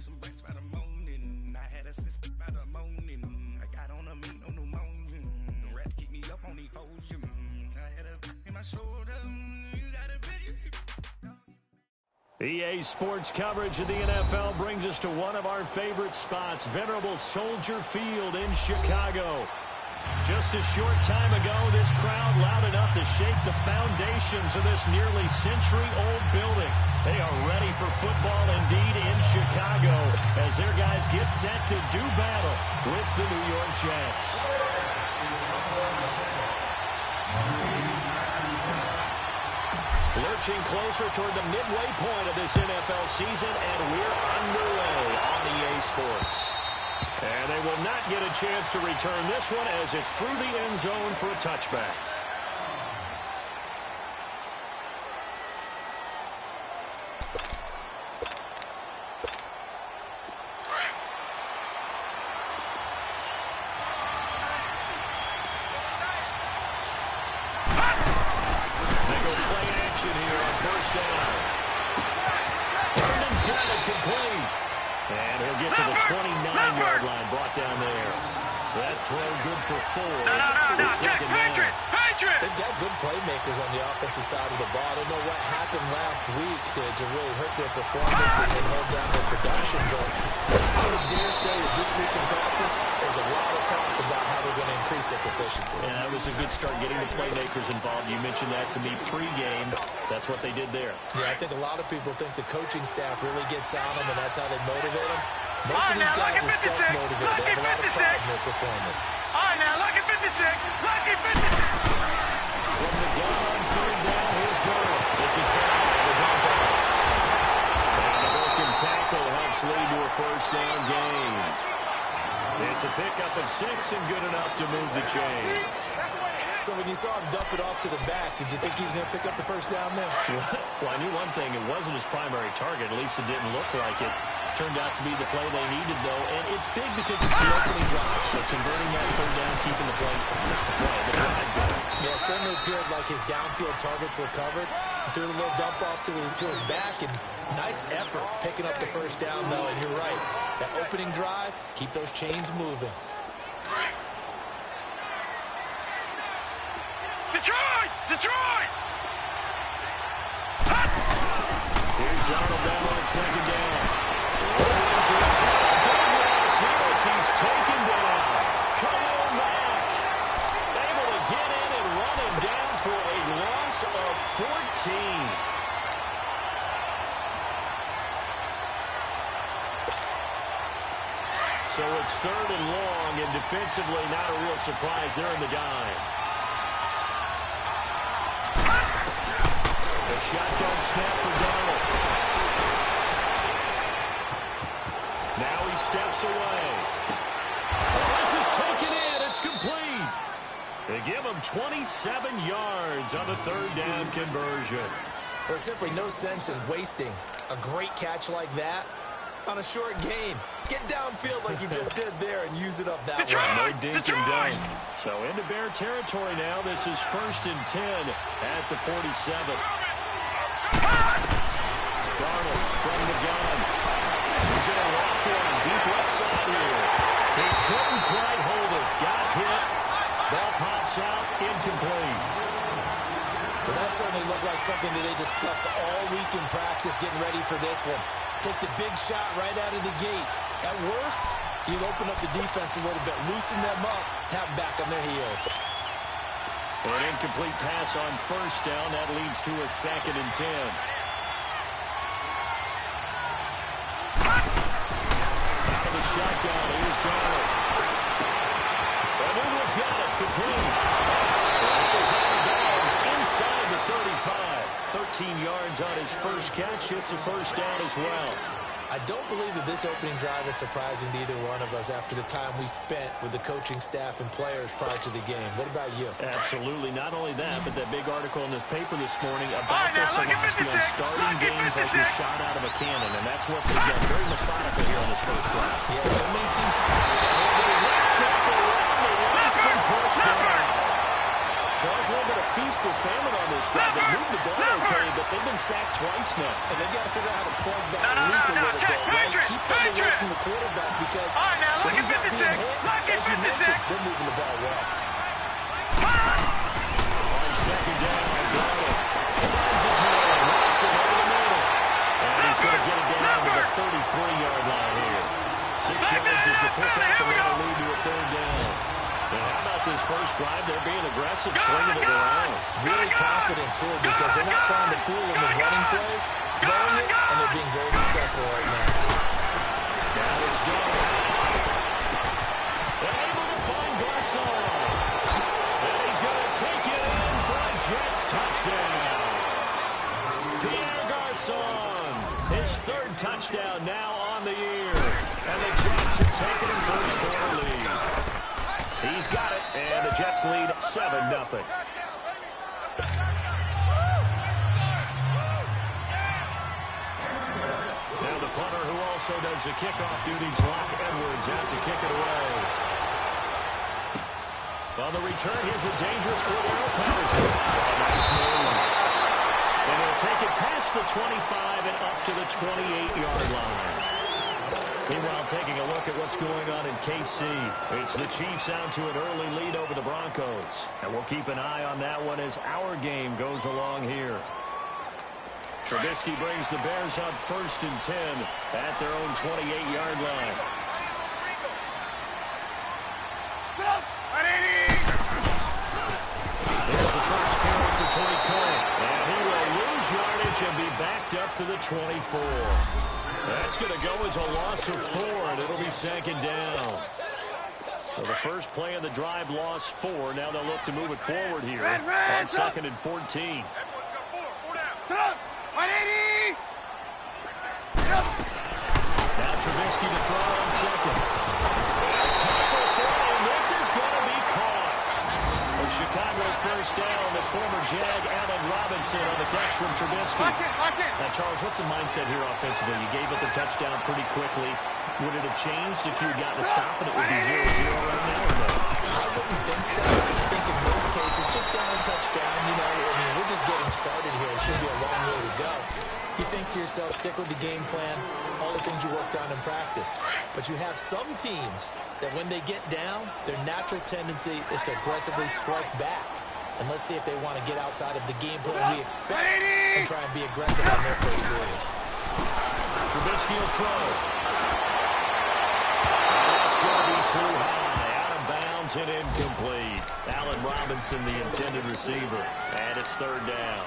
some bricks by the morning. I had a sis by the morning. I got on a meat, no pneumonia. The rats keep me up on the podium. I had a in my shoulder. You got a vision. EA Sports coverage of the NFL brings us to one of our favorite spots, venerable Soldier Field in Chicago. Just a short time ago, this crowd loud enough to shake the foundations of this nearly century-old building. They are ready for football indeed in Chicago as their guys get set to do battle with the New York Jets. Lurching closer toward the midway point of this NFL season, and we're underway on EA Sports. And they will not get a chance to return this one as it's through the end zone for a touchback. They go play action here on first down. Herndon's got it complete. And he'll get to the 29-yard line, brought down there. That throw good for 4. No, Jack, Patriot! They've got good playmakers on the offensive side of the ball. I don't know what happened last week to really hurt their performance and hold down their production, but I would dare say that this week in practice, there's a lot of talk about how they're going to increase their proficiency. And that was a good start getting the playmakers involved. You mentioned that to me pregame. That's what they did there. Yeah, I think a lot of people think the coaching staff really gets on them, and that's how they motivate them. Most of these guys are self-motivated. They have a lot of pride in their performance. All right, now, lucky 56. Lucky 56. From the gun on third down, here's Darnold. This is Brown. And the broken tackle helps lead to a first down gain. It's a pickup of 6 and good enough to move the chains. So when you saw him dump it off to the back, did you think he was going to pick up the first down there? Well, I knew one thing. It wasn't his primary target. At least it didn't look like it. Turned out to be the play they needed, though. And it's big because it's the opening drive. So converting that third down, keeping the play, the drive going. Yeah, it certainly appeared like his downfield targets were covered. He threw a little dump off to his back, and nice effort picking up the first down, though. And you're right. That opening drive, keep those chains moving. Detroit! Here's Darnold down on second down. He's taken down. Khalil Mack able to get in and run him down for a loss of 14. So it's third and long, and defensively not a real surprise. They're in the dime. The shotgun snap for Darnold. Now he steps away. This is taken in. It's complete. They give him 27 yards on a third down conversion. There's simply no sense in wasting a great catch like that on a short gain. Get downfield like you just did there and use it up that way. No dink and dunk. So into Bear territory now. This is 1st and 10 at the 47. Darnold from the gun. He's going to walk one deep left side here. He couldn't quite hold it. Got hit. Ball pops out. Incomplete. Well, that certainly looked like something that they discussed all week in practice getting ready for this one. Take the big shot right out of the gate. At worst, you'll open up the defense a little bit, loosen them up, have them back on their heels. An incomplete pass on first down. That leads to a 2nd and 10. Out of the shotgun, here's Darnold. Amuno's got it, complete. He was out of bounds inside the 35. 13 yards on his first catch. It's a first down as well. I don't believe that this opening drive is surprising to either one of us after the time we spent with the coaching staff and players prior to the game. What about you? Absolutely. Not only that, but that big article in the paper this morning about their philosophy on starting games like a shot out of a cannon, and that's what they've done. Very methodical here on this first drive. Yeah, so many teams tired. They wrapped up around the last one pushed down. Charles, a little bit of feast or famine on this drive. They moved the ball okay, but they've been sacked twice now. And they've got to figure out how to plug that leak a little bit, right? Keep them away They're moving the ball well. On second down, Garland finds his man, knocks it over the middle. And he's going to get it down to the 33-yard line here. 6 yards is the pickup, and that'll lead to a third down. And how about this first drive? They're being aggressive, swinging it around. Really confident, too, because they're not trying to fool them with running plays, throwing it, and they're being very successful right now. Now it's done. Able to find Garcon. And he's going to take it in for a Jets touchdown. Pierre Garcon, his third touchdown now on the year. And the Jets have taken a first quarter lead. He's got it, and the Jets lead 7-0. Now the punter who also does the kickoff duties, Locke Edwards, out to kick it away. On the return, here's a dangerous Cordero Patterson. Nice move. And he'll take it past the 25 and up to the 28-yard line. Meanwhile, taking a look at what's going on in KC. It's the Chiefs out to an early lead over the Broncos. And we'll keep an eye on that one as our game goes along here. Trubisky brings the Bears up 1st and 10 at their own 28-yard line. There's the first carry for Troy Cohen. And he will lose yardage and be backed up to the 24. That's going to go as a loss of 4, and it'll be 2nd down. Well, the first play of the drive lost 4. Now they'll look to move it forward here on 2nd and 14. Now Trubisky to throw on 2nd. Tussle throw, and this is going to be caught. A Chicago first down, the former Jag Allen Robinson on the catch from Trubisky. Now, Charles, what's the mindset here offensively? You gave up the touchdown pretty quickly. Would it have changed if you had gotten a stop and it would be 0-0 right now? Or no? I wouldn't think so. I think in most cases, just down a touchdown, you know, I mean, we're just getting started here. It should be a long way to go. You think to yourself, stick with the game plan, all the things you worked on in practice. But you have some teams that when they get down, their natural tendency is to aggressively strike back. And let's see if they want to get outside of the game plan we expect and try and be aggressive on their first series. Trubisky will throw. That's going to be too high. Out of bounds and incomplete. Allen Robinson, the intended receiver. And it's 3rd down.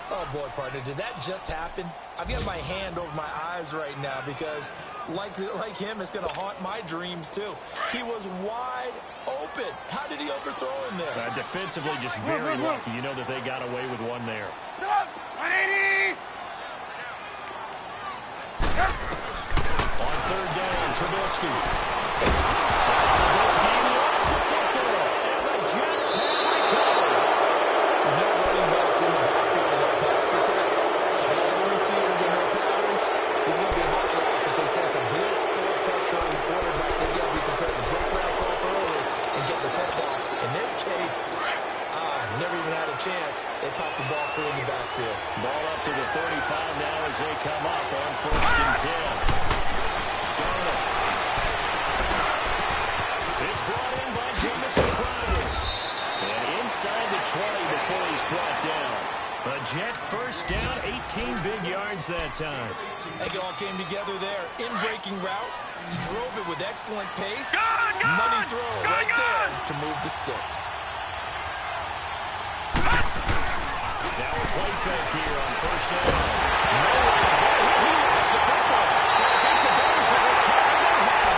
Oh, boy, partner, did that just happen? I've got my hand over my eyes right now because, like him, it's going to haunt my dreams, too. He was wide open. How did he overthrow him there? Defensively, just very lucky. You know that they got away with one there. 180! On 3rd down, Trubisky. Trubisky lost the football. And the Jets have recovered. No running backs in the backfield to help pass protect. All the receivers in their patterns, these are going to be hot routes. If they sense a blitz or pressure on the quarterback, they got to be prepared to break routes off early and get the football. In this case, never even had a chance. They popped the ball free in the backfield. Ball up to the 35 now as they come up on 1st and 10. Garland. It's brought in by Jamison Crowder. And inside the 20 before he's brought down. A Jet first down, 18 big yards that time. They all came together there. In-breaking route. Drove it with excellent pace. Money throw right there to move the sticks. Now a play fake here on 1st down. He lost the football. I think the Bears have recovered it now.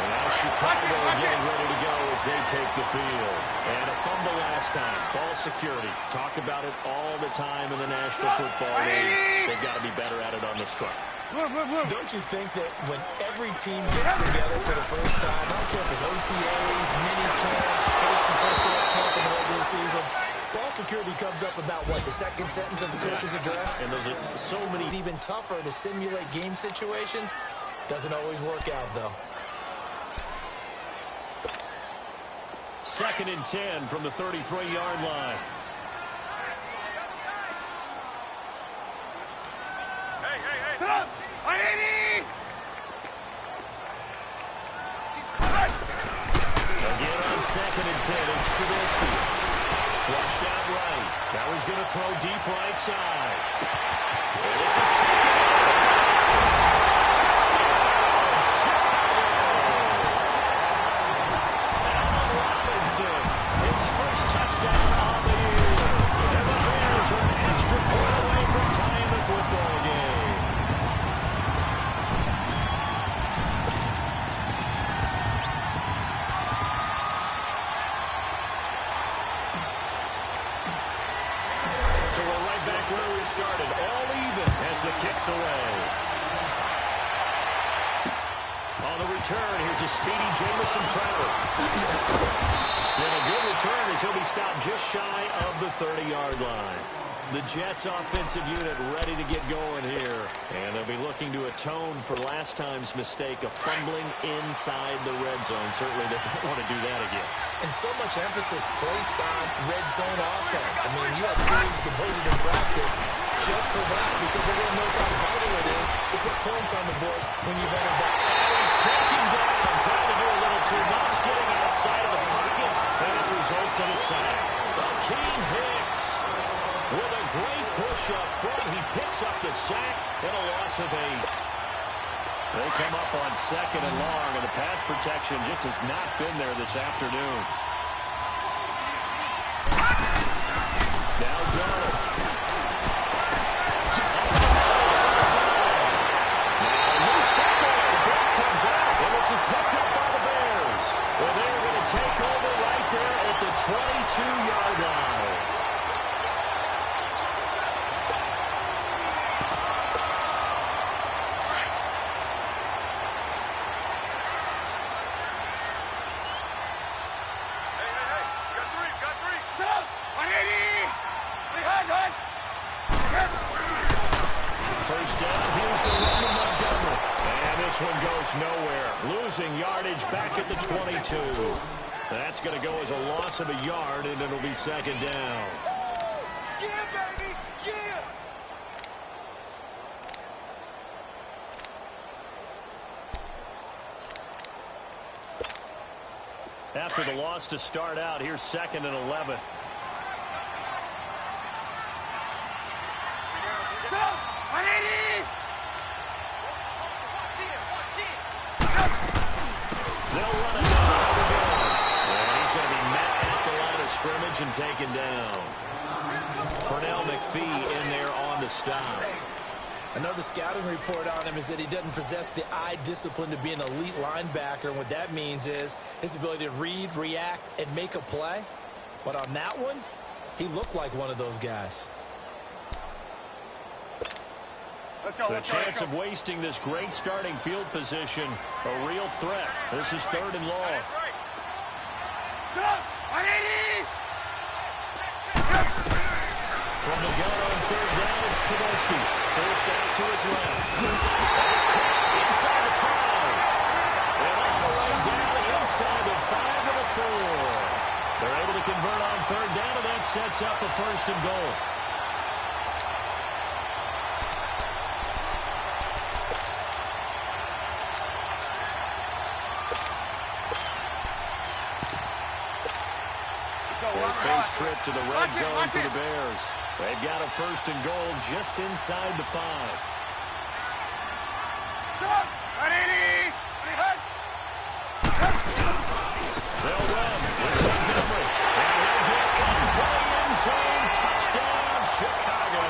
And now Chicago getting ready to go as they take the field. And a fumble last time. Ball security. Talk about it all the time in the National Football League. They've got to be better at it on this truck. Don't you think that when every team gets together for the first time, I don't care if it's OTAs, mini camps, first day of camp in the regular season, ball security comes up about, what, the second sentence of the coach's address? And those are so many. Even tougher to simulate game situations. Doesn't always work out, though. 2nd and 10 from the 33-yard line. 2nd and 10. It's Trubisky. Flushed out right. Now he's going to throw deep right side. And this is taken out. Touchdown, Chicago. Allen Robinson, his first touchdown of the year. And the Bears are an extra point away from tying the football game. Started all even as the kick's away. On the return, here's a speedy Jamison Crowder. And a good return as he'll be stopped just shy of the 30-yard line. The Jets offensive unit ready to get going here. And they'll be looking to atone for last time's mistake of fumbling inside the red zone. Certainly they don't want to do that again. And so much emphasis placed on red zone offense. I mean, you have teams devoted in practice just for that because everyone knows how vital it is to put points on the board when you've entered that. He's taking down, trying to do a little too much, getting outside of the pocket, and it results in a sack. Akeem Hicks with a great push up front. He picks up the sack and a loss of 8. They come up on 2nd and long, and the pass protection just has not been there this afternoon. Now Donald. This is picked up by the Bears. Well, they're going to take over right there at the 22-yard line. Hey, got three. Go! 180! 300! First down, here's the run to Montgomery. And this one goes nowhere. Losing yardage back at the 22. That's going to go as a loss of a yard, and it'll be 2nd down. Yeah, baby! Yeah! After the loss to start out, here's 2nd and 11. Go! 180! They'll run it down. And he's going to be met at the line of scrimmage and taken down. Pernell McPhee in there on the stop. Another scouting report on him is that he doesn't possess the eye discipline to be an elite linebacker. And what that means is his ability to read, react, and make a play. But on that one, he looked like one of those guys. The chance of wasting this great starting field position, a real threat. This is 3rd and long. Go! 180! From the gun on 3rd down, it's Trubisky. First out to his left. That's caught inside the 5. And all the way down inside the 5 and a 4. They're able to convert on 3rd down, and that sets up a 1st and goal. Their first trip to the red zone for the Bears. They've got a 1st and goal just inside the 5. Go! 180! 300! They'll run with Montgomery. And he'll get into the end zone. Touchdown, Chicago.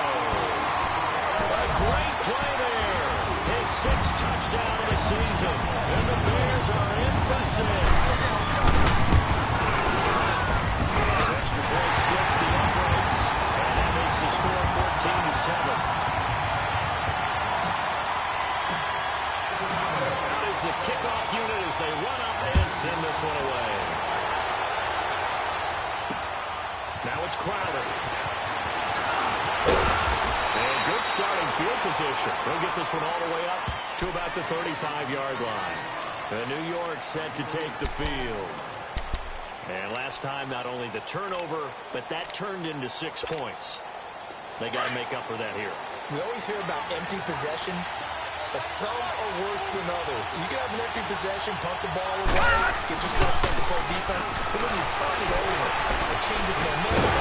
A great play there. His 6th touchdown of the season. And the Bears are in for 6. Extra point splits the uprights, and that makes the score 14-7. That is the kickoff unit as they run up and send this one away. Now it's Crowder. And good starting field position. He'll get this one all the way up to about the 35-yard line. The New York set to take the field. And last time, not only the turnover, but that turned into 6 points. They got to make up for that here. We always hear about empty possessions, but some are worse than others. You can have an empty possession, punt the ball away, get yourself something for a defense, but when you turn it over, it changes momentum.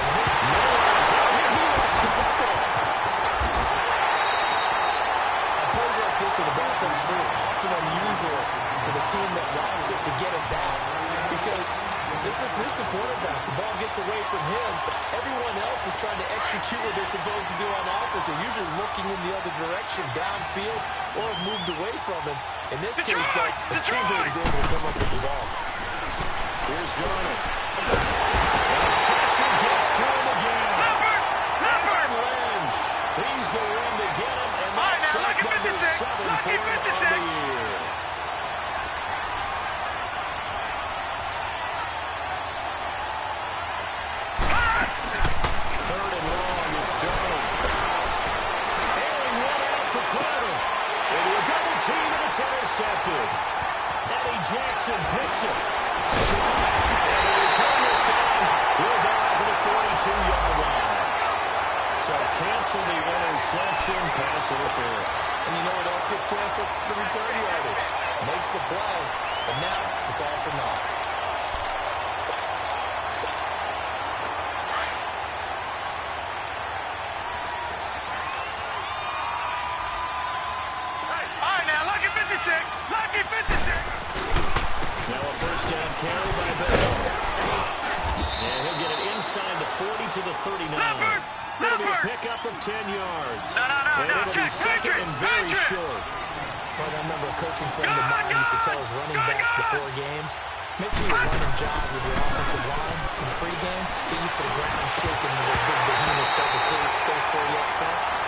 On plays like this where the ball comes free, it's often unusual for the team that lost it to get it back. Because this is the quarterback. The ball gets away from him. Everyone else is trying to execute what they're supposed to do on offense. They're usually looking in the other direction, downfield, or have moved away from him. In this case, though, the teammate is able to come up with the ball. Here's Darnold. And pressure gets to him again. And Lynch. He's the one to get him, and that's sack number 7 for him on the year. Third and long, it's Darnold. Ailing one out for Crowder. Into a double team, and it's intercepted. Eddie Jackson picks it. And they return this down. We're down for the 42-yard line. So cancel the interception, pass interference. And you know what else gets canceled? The return yardage. Makes the play, but now it's all for naught. Lucky 56! Now a first down carry by Bell. And he'll get it inside the 40 to the 39. That'll be a pickup of 10 yards. And it'll be second and very short. I remember a coaching friend of mine used to tell his running backs before games, make sure you run and jog with your offensive line in the pregame. Get used to the ground shaking with their big behemoths that will create space for you up front.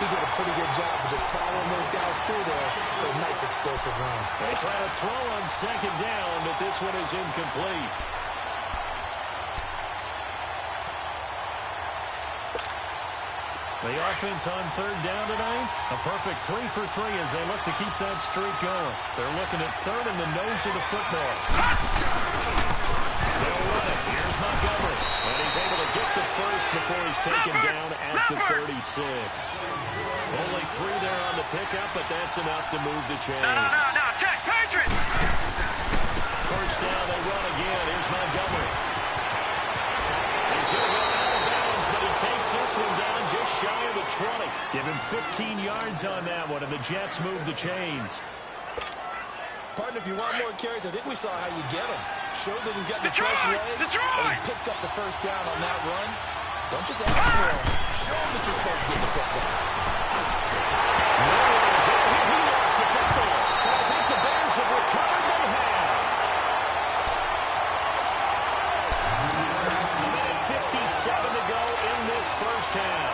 He did a pretty good job of just following those guys through there for a nice explosive run. They try to throw on second down, but this one is incomplete. The offense on third down tonight, a perfect 3 for 3 as they look to keep that streak going. They're looking at third in the nose of the football. They'll run it. Here's Montgomery. And he's able to get the first before he's taken down at the 36. Only 3 there on the pickup, but that's enough to move the chains. No, check, Patriots! First down, they run again. Here's Montgomery. He's going to go out of bounds, but he takes this one down just shy of the 20. Give him 15 yards on that one, and the Jets move the chains. Partner, if you want more carries, I think we saw how you get him. Showed that he's got the fresh legs, and he picked up the first down on that run. Don't just ask for him. Show him that you're supposed to get the football. He lost the football. I think the Bears have recovered. They have. A minute 57 to go in this first half.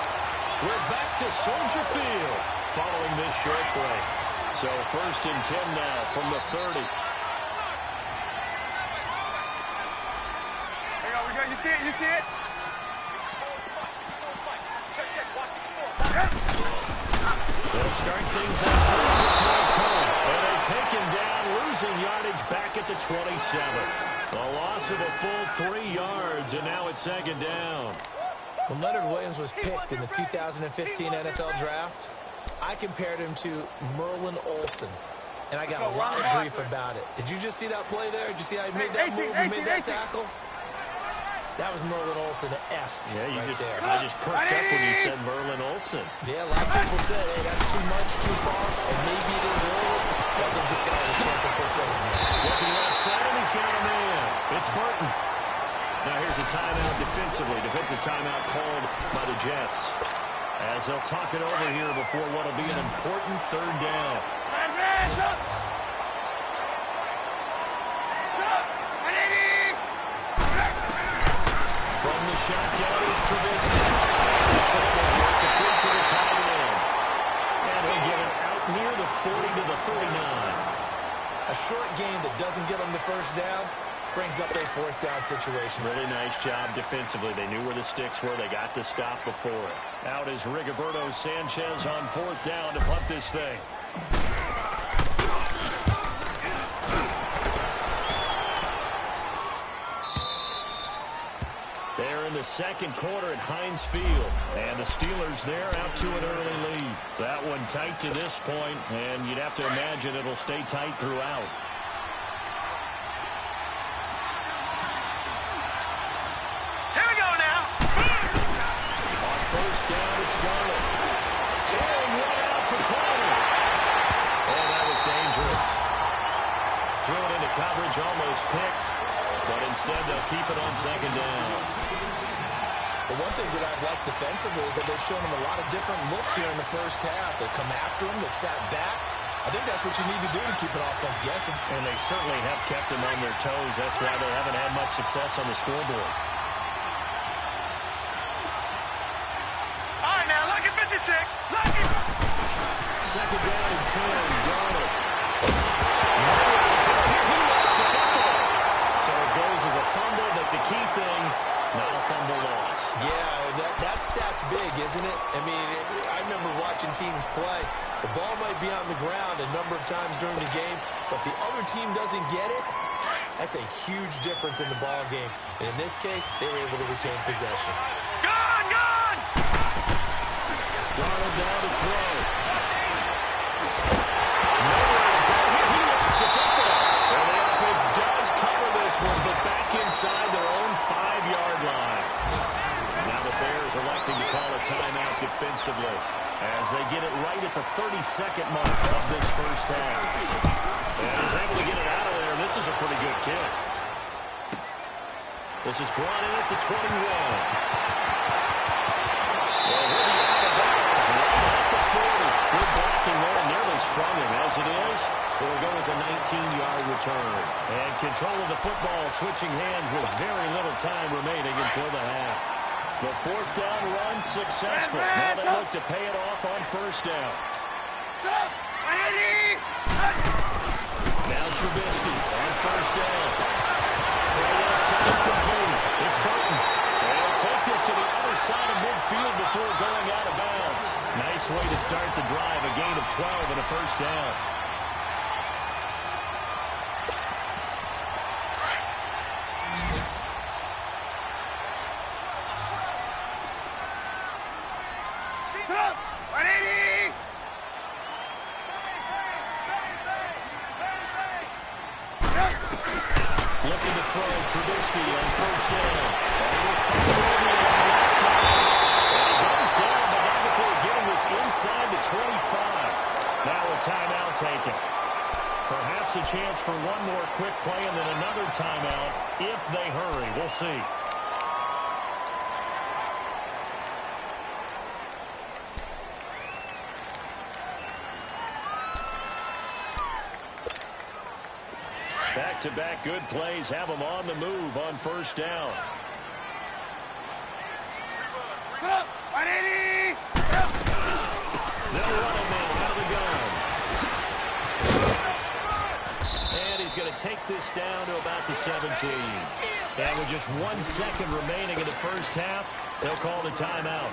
We're back to Soldier Field following this short break. So first and 10 now from the 30. We go. You see it? They'll start things out first at Terry Cole. And they take him down, losing yardage back at the 27. A loss of a full 3 yards, and now it's second down. When Leonard Williams was picked in the 2015 NFL Draft, I compared him to Merlin Olsen, and I got a lot of grief about it. Did you just see that play there? Did you see how he made that move? He made that tackle? That was Merlin Olsen-esque there. I just perked up when you said Merlin Olsen. Yeah, a lot of people said, hey, that's too much, too far, and maybe it is early. But I think this guy has a chance of fulfilling that. Looking left side, and he's got a man. It's Burton. Now here's a timeout defensively. Defensive timeout called by the Jets. As they'll talk it over here before what will be an important third down. From the shotgun is Trubisky. The short one complete to the tight end. And he'll get it out near the 40 to the 39. A short game that doesn't get them the first down brings up a fourth down situation. Really nice job defensively. They knew where the sticks were. They got the stop before it. Out is Rigoberto Sanchez on fourth down to punt this thing. They're in the second quarter at Heinz Field. And the Steelers there out to an early lead. That one tight to this point, and you'd have to imagine it'll stay tight throughout. Darnold. And one out for Crowder. And that was dangerous. Threw it into coverage, almost picked. But instead, they'll keep it on second down. The one thing that I've liked defensively is that they've shown him a lot of different looks here in the first half. They come after him, they've sat back. I think that's what you need to do to keep an offense guessing. And they certainly have kept them on their toes. That's why they haven't had much success on the scoreboard. All right, now, look at 56. Look at... Second down and 10, Darnold. He lost the football. So it goes as a fumble, but the key thing, not a fumble loss. Yeah, that stat's big, isn't it? I mean, I remember watching teams play. The ball might be on the ground a number of times during the game, but the other team doesn't get it. That's a huge difference in the ball game. And in this case, they were able to retain possession. Gone, gone! Darnold down to throw. Nowhere to go here. He lost the football. And the offense does cover this one, but back inside their own 5-yard line. Now the Bears electing to call a timeout defensively as they get it right at the 32nd mark of this first half. And he's able to get it out of there. This is a pretty good kick. This is brought in at the 21. Well, he'll be out of bounds right at the 40. Good blocking there, nearly sprung him. As it is, it'll go as a 19-yard return. And control of the football switching hands with very little time remaining until the half. The fourth down run successful. Now they look to pay it off on first down. Now Trubisky on first down. Throw left side complete. It's Burton. They'll take this to the other side of midfield before going out of bounds. Nice way to start the drive. A gain of 12 and a first down. Looking to throw Trubisky on first down. And he goes down, but not before getting this inside the 25. Now a timeout taken. Perhaps a chance for one more quick play and then another timeout if they hurry. We'll see. Back-to-back good plays have them on the move on first down. They'll run him now out of the gun. And he's going to take this down to about the 17. And with just 1 second remaining in the first half, they'll call the timeout.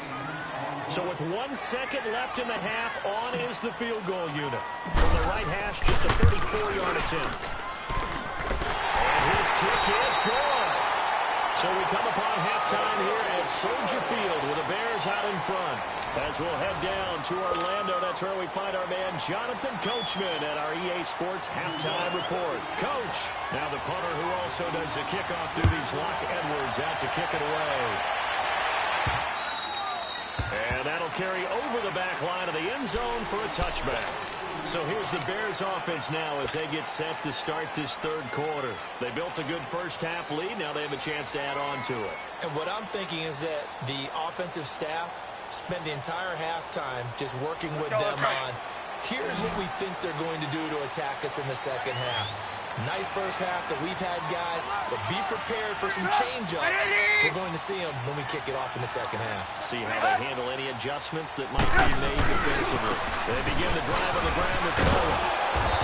So with 1 second left in the half, on is the field goal unit. From the right hash, just a 34-yard attempt. His kick is good. So we come upon halftime here at Soldier Field with the Bears out in front. As we'll head down to Orlando, that's where we find our man Jonathan Coachman at our EA Sports Halftime Report. Coach, now the punter who also does the kickoff duties, Locke Edwards, out to kick it away. And that'll carry over the back line of the end zone for a touchback. So here's the Bears offense now as they get set to start this third quarter. They built a good first half lead. Now they have a chance to add on to it. And what I'm thinking is that the offensive staff spent the entire halftime just working with them on, here's what we think they're going to do to attack us in the second half. Nice first half that we've had, guys, but be prepared for some change-ups. We're going to see them when we kick it off in the second half. See how they handle any adjustments that might be made defensively. They begin the drive on the ground with Cohen.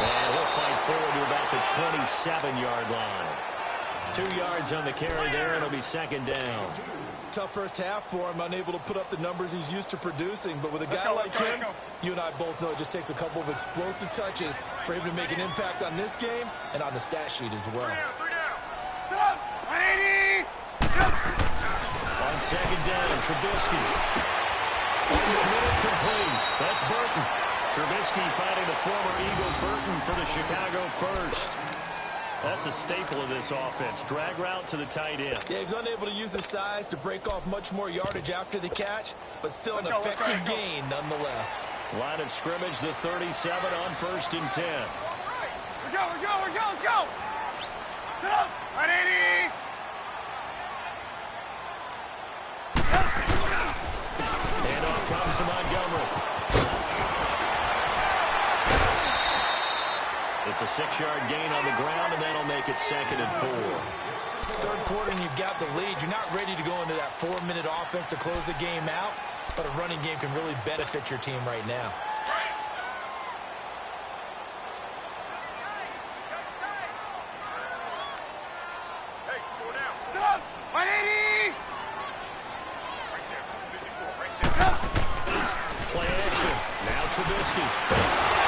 And he'll fight forward to about the 27-yard line. 2 yards on the carry there, and it'll be second down. Tough first half for him, unable to put up the numbers he's used to producing. But with a guy like him, you and I both know it just takes a couple of explosive touches for him to make an impact on this game and on the stat sheet as well. On second down, Trubisky. Complete. That's Burton. Trubisky finding the former Eagle Burton for the Chicago first. That's a staple of this offense. Drag route to the tight end. Yeah, he's unable to use his size to break off much more yardage after the catch, but still an effective gain nonetheless. Line of scrimmage, the 37 on 1st and 10. We're go. Let's go. Sit up. 180. And off comes to Montgomery. It's a 6-yard gain on the ground, and that'll make it 2nd and 4. Third quarter, and you've got the lead. You're not ready to go into that 4-minute offense to close the game out, but a running game can really benefit your team right now. Hey, go down. Sit up. 180. Right there. Play action. Now Trubisky.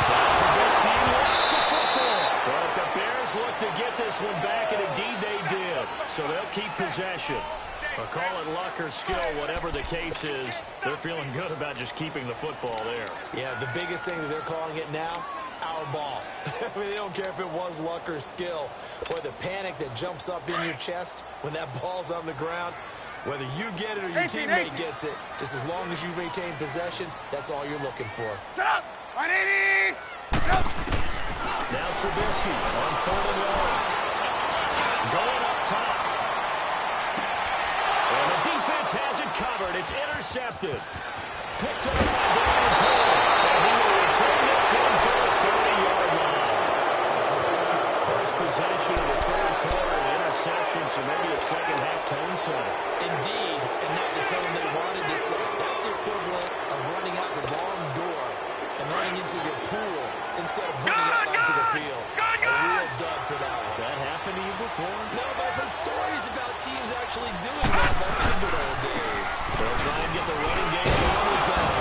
Trubisky lost the football. But the Bears look to get this one back, and indeed they did. So they'll keep possession. Or call it luck or skill, whatever the case is, they're feeling good about just keeping the football there. Yeah, the biggest thing that they're calling it now, our ball. I mean, they don't care if it was luck or skill, or the panic that jumps up in your chest when that ball's on the ground. Whether you get it or your teammate gets it, just as long as you retain possession, that's all you're looking for. Sit up. 180. Now Trubisky on 3rd and long. Going up top. And the defense has it covered. It's intercepted. Picked up by Brian Poole. And he will return this one to the 30-yard line. First possession of the third quarter, an interception, so maybe a second-half tone setter. Indeed, and not the tone they wanted to set. That's the equivalent of running out the wrong door and running into your pool instead of running out onto the field. A real dud for that one. Has that happened to you before? No, but I've heard stories about teams actually doing that back in the good old days. They'll try and get the running game going with Bell.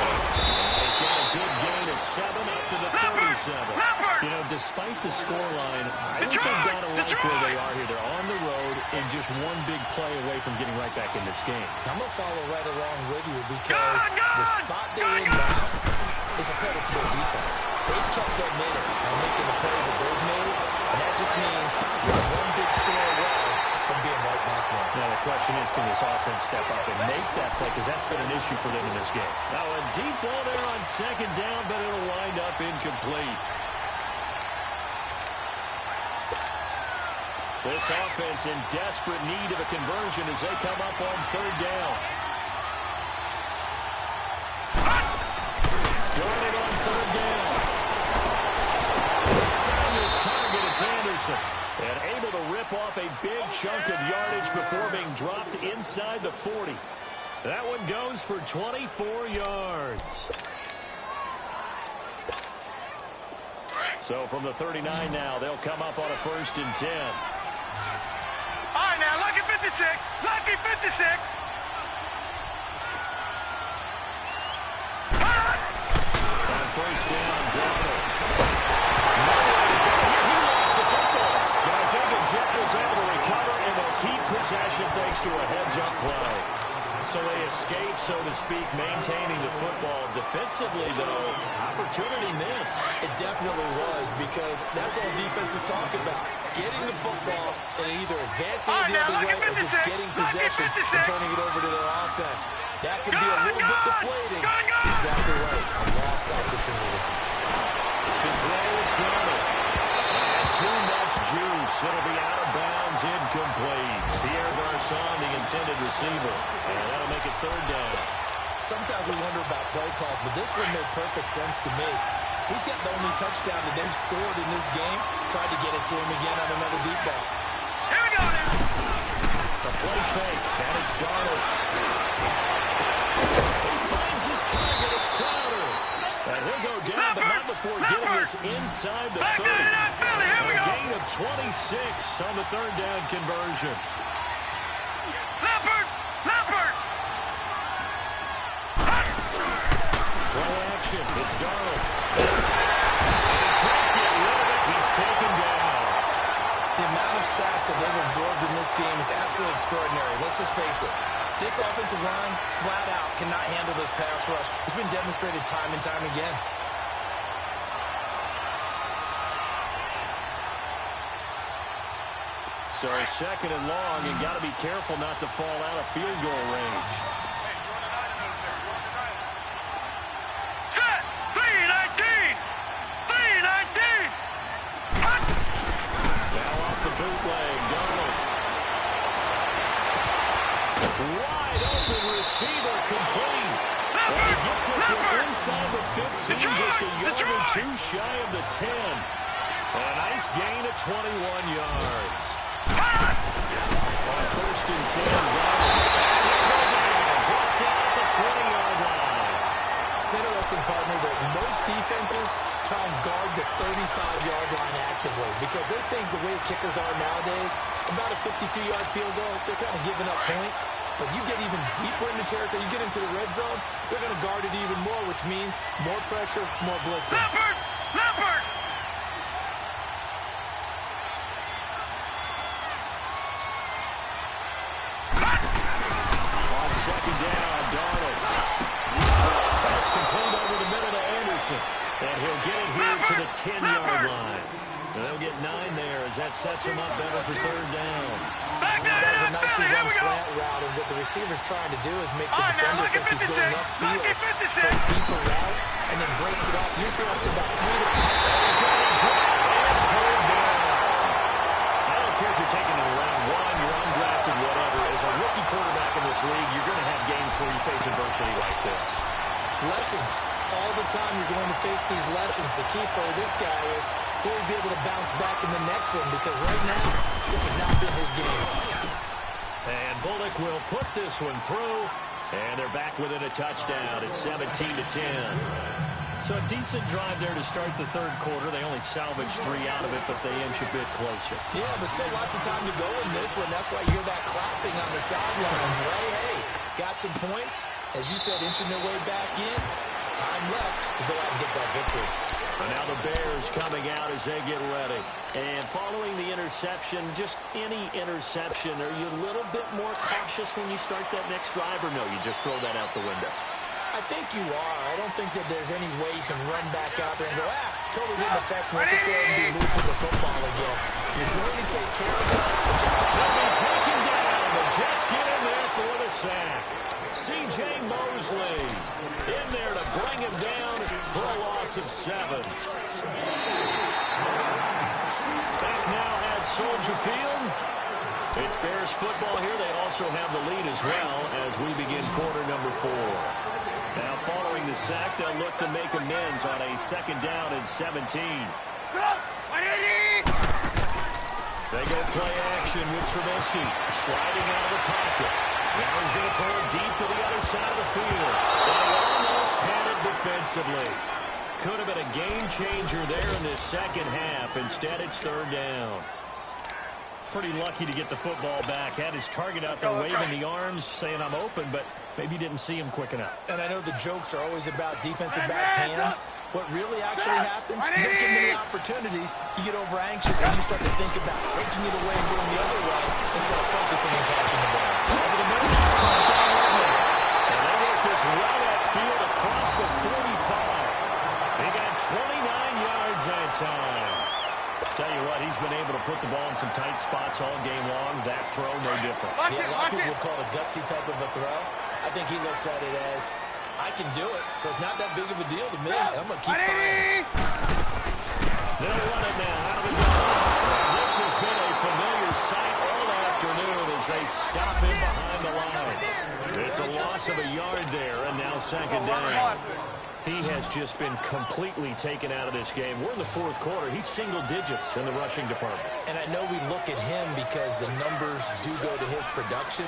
He's got a good gain of 7 up to the 37. You know, despite the scoreline, I think they've got to like where they are here. They're on the road and just one big play away from getting right back in this game. I'm going to follow right along with you because the spot they're in now is a credit to their defense. They've kept them in it by making the plays that they've made, and that just means you're one big score away from being right back there. Now the question is, can this offense step up and make that play? Because that's been an issue for them in this game. Now a deep ball there on 2nd down, but it'll wind up incomplete. This offense in desperate need of a conversion as they come up on 3rd down. Darted on 3rd down. Found his target, it's Anderson. And able to rip off a big chunk of yardage before being dropped inside the 40. That one goes for 24 yards. So from the 39 now, they'll come up on a 1st and 10. All right, now, lucky 56. Lucky 56. On 1st down, Donald. He lost the football. But I think Jet was able to recover, and they'll keep possession thanks to a heads-up play. So they escape, so to speak, maintaining the football. Defensively, though, opportunity missed. It definitely was, because that's all defenses talk about. Getting the football and either advancing it the other way or just getting possession and turning it over to their offense. That can be a little bit deflating. Exactly right. A lost opportunity. To throw is Donald. And too much juice. It'll be out of bounds, incomplete. Pierre Garçon, the intended receiver. And that'll make it 3rd down. Sometimes we wonder about play calls, but this one made perfect sense to me. He's got the only touchdown that they've scored in this game. Tried to get it to him again on another deep ball. Here we go now. The play fake, and it's Donald. He finds his target, it's Crowder. And he'll go down, but not before getting this inside the 30. A gain of 26 on the 3rd down conversion. Leopard! Play action, it's Donald. He can't get rid of it, he's taken down. The amount of sacks that they've absorbed in this game is absolutely extraordinary. Let's just face it. This offensive line, flat out, cannot handle this pass rush. It's been demonstrated time and time again. So second and long, and got to be careful not to fall out of field goal range. Set! 319! 319! Now off the bootleg, Donald. Wide open receiver, complete. And he gets us inside the 15, just a yard or two shy of the 10. A nice gain of 21 yards. On first and 10, brought down at the 20-yard line. It's interesting, partner, that most defenses try and guard the 35-yard line actively because they think the way kickers are nowadays, about a 52-yard field goal, they're kind of giving up points. But you get even deeper in the territory, you get into the red zone, they're going to guard it even more, which means more pressure, more blitzing. Leopard! Leopard! On second down, Donald. That's complete over the middle to Anderson. And he'll get it here to the 10-yard line. And they'll get 9 there as that sets him up better for third down. That was a nicely run slant route, and what the receiver's trying to do is make the defender think he's going upfield for a deeper route, and then breaks it off, usually up to about 3 to 5. I don't care if you're taking it in round 1, you're undrafted, whatever. As a rookie quarterback in this league, you're going to have games where you face adversity like this. Lessons. All the time you're going to face these lessons. The key for this guy is will he be able to bounce back in the next one, because right now, this has not been his game. And Bullock will put this one through, and they're back within a touchdown. It's 17-10. So a decent drive there to start the third quarter. They only salvaged 3 out of it, but they inch a bit closer. Yeah, but still lots of time to go in this one. That's why you hear that clapping on the sidelines, right? Hey, got some points. As you said, inching their way back in. Time left to go out and get that victory. And now the Bears coming out as they get ready. And following the interception, just any interception, are you a little bit more cautious when you start that next drive, or no, you just throw that out the window? I think you are. I don't think that there's any way you can run back out there and go, totally didn't affect me. Let's just go ahead and be loose with the football again. You're going to take care of it. They'll be taken down. The Jets get in there for the sack. C.J. Mosley in there to bring him down for a loss of 7. Back now at Soldier Field. It's Bears football here. They also have the lead as well as we begin quarter number 4. Now following the sack, they'll look to make amends on a second down and 17. They go play action with Trubisky sliding out of the pocket. Now he's going to throw it deep to the other side of the field. They almost had it defensively. Could have been a game changer there in this second half. Instead, it's third down. Pretty lucky to get the football back. Had his target out there waving the arms, saying I'm open, but maybe didn't see him quick enough. And I know the jokes are always about defensive backs' hands. What really actually happens, you don't get many opportunities, you get over anxious, and you start to think about taking it away and going the other way instead of focusing and catching the ball. Over the middle, and they work this right upfield across the 45. He got 29 yards that time. Tell you what, he's been able to put the ball in some tight spots all game long. That throw, no different. Yeah, a lot of people would call it a gutsy type of a throw. I think he looks at it as, I can do it, so it's not that big of a deal to me. I'm going to keep firing. They'll run it now out of the gun. This has been a familiar sight all afternoon as they stop him behind the line. It's a loss of a yard there, and now second down. He has just been completely taken out of this game. We're in the fourth quarter. He's single digits in the rushing department. And I know we look at him because the numbers do go to his production.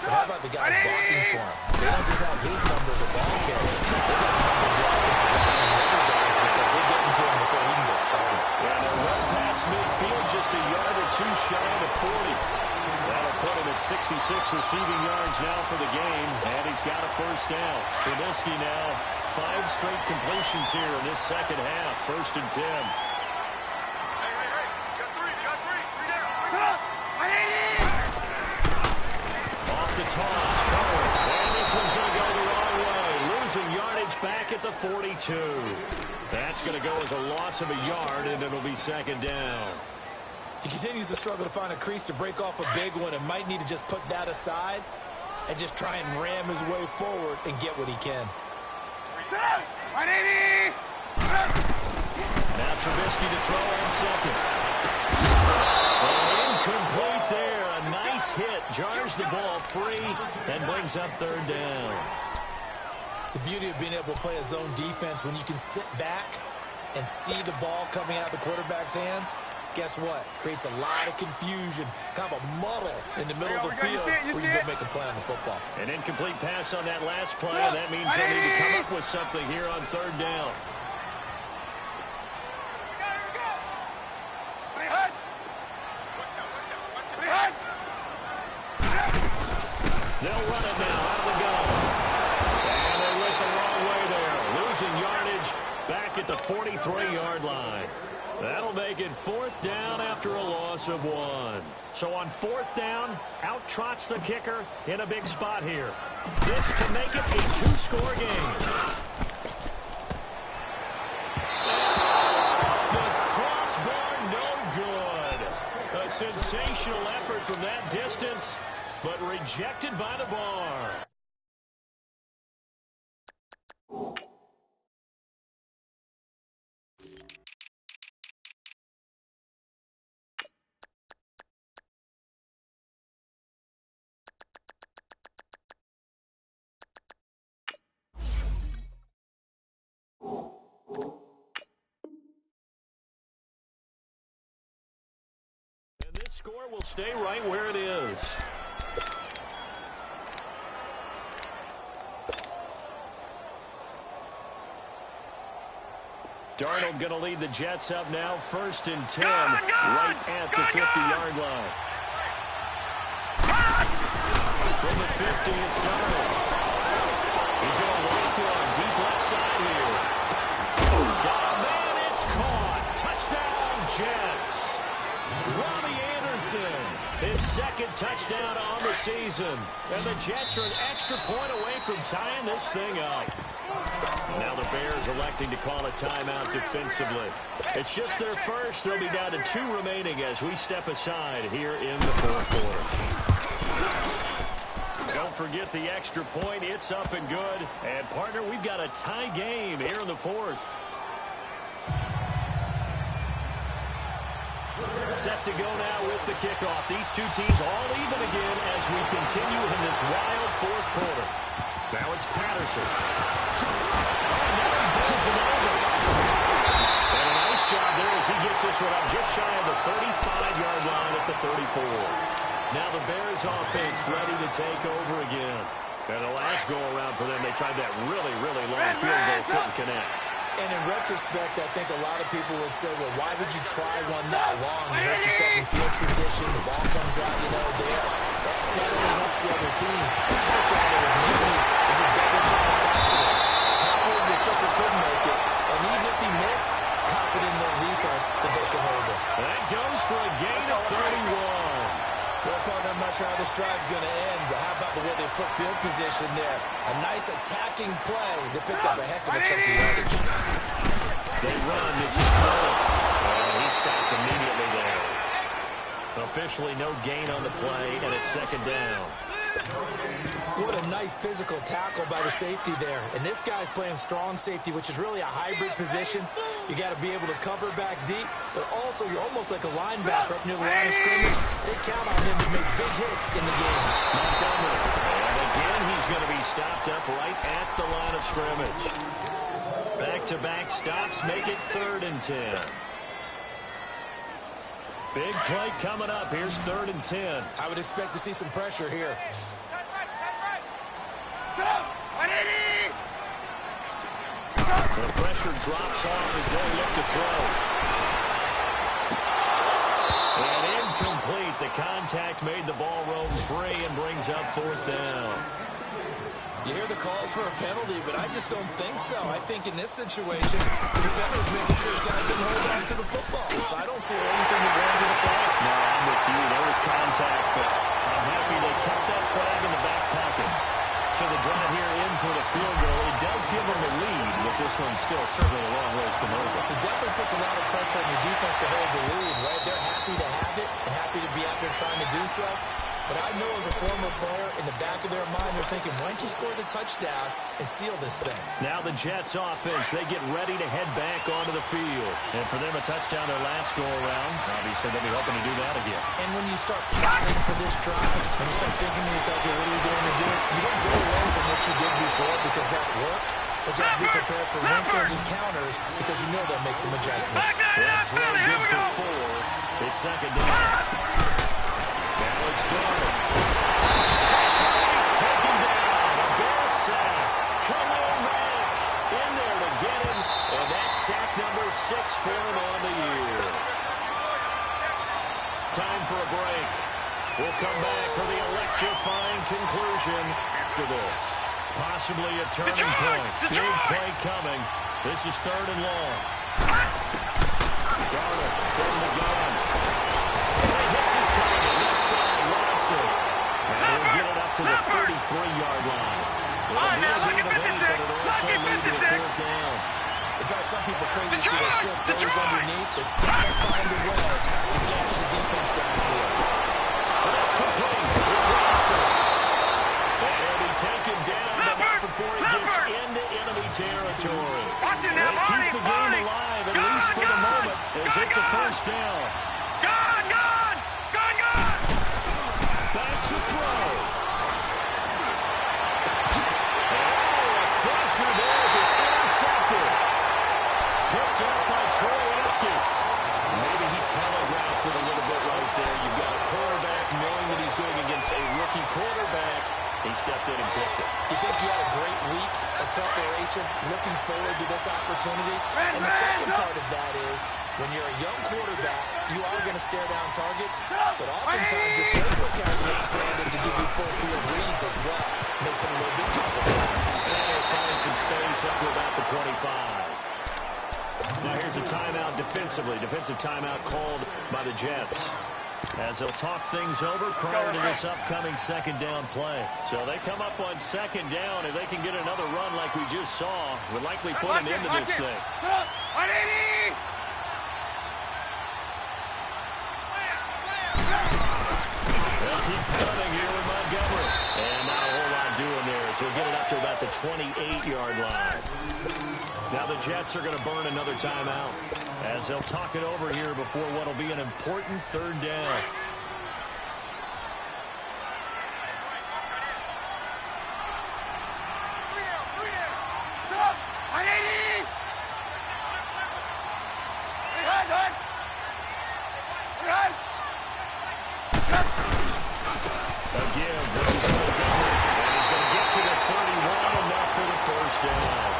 But how about the guys blocking for him? They don't just have his numbers of ball carriers. They got the number of the offensive line and the other guys because they get into him before he can get started. And they'll run past midfield just a yard or two shy of 40. That'll put him at 66 receiving yards now for the game. And he's got a first down. Trubisky now 5 straight completions here in this second half. First and 10. Hey, got three down. Off the toss, Cole. And this one's going to go the wrong way. Losing yardage back at the 42. That's going to go as a loss of a yard, and it'll be second down. He continues to struggle to find a crease to break off a big one and might need to just put that aside and just try and ram his way forward and get what he can. 180! Now Trubisky to throw on second. Incomplete there. A nice hit. Jars the ball free and brings up third down. The beauty of being able to play a zone defense when you can sit back and see the ball coming out of the quarterback's hands, guess what? Creates a lot of confusion, kind of a muddle in the middle of the field where you can go make a play on the football. An incomplete pass on that last play, and that means they'll need to come up with something here on third down. They'll run it now out of the gun. And they went the wrong way there. Losing yardage back at the 43-yard line. That'll make it fourth down after a loss of 1. So on fourth down, out trots the kicker in a big spot here. This to make it a 2-score game. The crossbar, no good. A sensational effort from that distance, but rejected by the bar. And this score will stay right where it is. Darnold going to lead the Jets up now, 1st and 10, right at the 50-yard line. From the 50, it's Darnold. He's going to walk one, deep left side here. Oh, man, it's caught. Touchdown, Jets. Robbie Anderson, his 2nd touchdown on the season. And the Jets are an extra point away from tying this thing up. Now the Bears electing to call a timeout defensively. It's just their first. They'll be down to 2 remaining as we step aside here in the 4th quarter. Don't forget the extra point. It's up and good. And, partner, we've got a tie game here in the 4th. Set to go now with the kickoff. These two teams all even again as we continue in this wild 4th quarter. Now it's Patterson. And now he bends it over. And a nice job there as he gets this one up just shy of the 35-yard line at the 34. Now the Bears offense ready to take over again. And the last go-around for them, they tried that really, really long field goal, couldn't connect. And in retrospect, I think a lot of people would say, well, why would you try one that long? You hurt yourself in field position, the ball comes out, there. That only helps the other team. The kicker was maybe a double shot of confidence. Confident the kicker couldn't make it. And even if he missed, confident in their defense that they could hold it. That goes for a gain of 31. Well, partner, I'm not sure how this drive's going to end, but how about the way they flip field position there? A nice attacking play. They picked up a heck of a chunk of yardage. They run. This is Cole. And he stopped immediately there. Officially no gain on the play, and it's 2nd down. What a nice physical tackle by the safety there. And this guy's playing strong safety, which is really a hybrid position. You got to be able to cover back deep, but also you're almost like a linebacker up near the line of scrimmage. They count on him to make big hits in the game. Montgomery. And again, he's going to be stopped up right at the line of scrimmage. Back-to-back stops make it 3rd and 10. Big play coming up. Here's 3rd and 10. I would expect to see some pressure here. The pressure drops off as they look to throw. And incomplete. The contact made the ball roam free and brings up 4th down. You hear the calls for a penalty, but I just don't think so. I think in this situation, the defender's making sure his guy didn't hold on to the football. So I don't see anything that warranted a flag. No, I'm with you. There was contact, but I'm happy they kept that flag in the back pocket. So the drive here ends with a field goal. It does give covering a lead, but this one's still certainly a long ways from over. It definitely puts a lot of pressure on your defense to hold the lead, right? They're happy to have it and happy to be out there trying to do so. But I know as a former player, in the back of their mind, they're thinking, why don't you score the touchdown and seal this thing? Now the Jets offense, they get ready to head back onto the field. And for them, a touchdown their last go-around. Obviously, they'll be hoping to do that again. And when you start plotting for this drive, when you start thinking to yourself, okay, what are we going to do? You don't go away from what you did before because that worked. But you have to be prepared for wrinkles and counters because you know they'll make some adjustments. That throw good for 4. It's second down. Now it's Darnold. He's taken down. A Bear sack. Khalil Mack in there to get him. And that's sack number 6 for him on the year. Time for a break. We'll come back for the electrifying conclusion after this. Possibly a turning point. Big play coming. This is 3rd and long. Darnold from the gun. He hits his target. Left side. Watson. And he'll get it up to the 33-yard line. All right, now, lucky 56. Lucky 56. It drives some people crazy to see those short throws underneath. They gotta find a way to catch the defense downfield. That's complete. It's Watson. And he'll be taken down, but not before he gets into enemy territory. They keep the game alive, at least for the moment, as it's a first down. Gone! Back to throw. Oh, a crusher there as it's intercepted. Picked up by Troy Apke. Maybe he telegraphed it a little bit right there. You've got a quarterback knowing that he's going against a rookie quarterback. He stepped in and picked it. You think he had a great week of preparation, looking forward to this opportunity? And the second part of that is, when you're a young quarterback, you are going to stare down targets, but oftentimes your playbook hasn't expanded to give you full field reads as well. Makes it a little bit tougher. And they'll find some space up to about the 25. Now here's a timeout defensively. Defensive timeout called by the Jets, as they'll talk things over prior to this upcoming second down play. So they come up on second down. If they can get another run like we just saw, would likely put an end to this thing. They'll keep pounding here with Montgomery. And not a whole lot doing there, so he'll get it up to about the 28-yard line. Now the Jets are going to burn another timeout, as they'll talk it over here before what will be an important 3rd down. Again, this is Montgomery, and he's going to get to the 31, enough for the first down.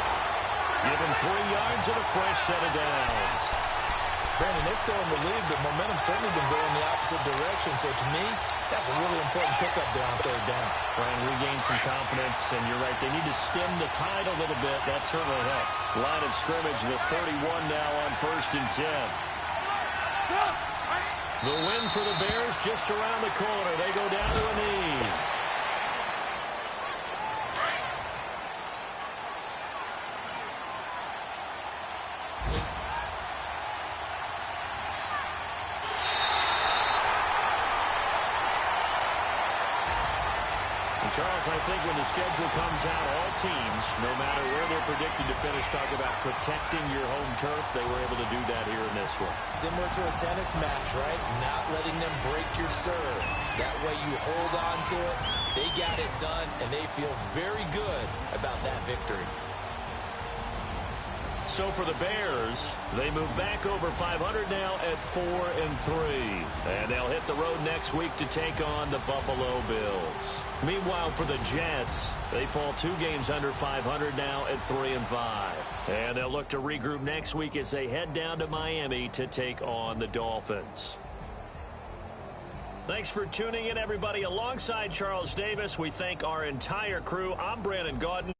Give him 3 yards and a fresh set of downs. Brandon, they're still in the lead, but momentum's certainly been going the opposite direction. So to me, that's a really important pickup there on 3rd down. Trying to regain some confidence, and you're right, they need to stem the tide a little bit. That certainly helped. Line of scrimmage, the 31 now on 1st and 10. The win for the Bears just around the corner. They go down to a knee. Charles, I think when the schedule comes out, all teams, no matter where they're predicted to finish, talk about protecting your home turf. They were able to do that here in this one. Similar to a tennis match, right? Not letting them break your serve. That way you hold on to it. They got it done, and they feel very good about that victory. So for the Bears, they move back over 500 now at 4-3. And they'll hit the road next week to take on the Buffalo Bills. Meanwhile, for the Jets, they fall 2 games under 500 now at 3-5. And they'll look to regroup next week as they head down to Miami to take on the Dolphins. Thanks for tuning in, everybody. Alongside Charles Davis, we thank our entire crew. I'm Brandon Gaudin.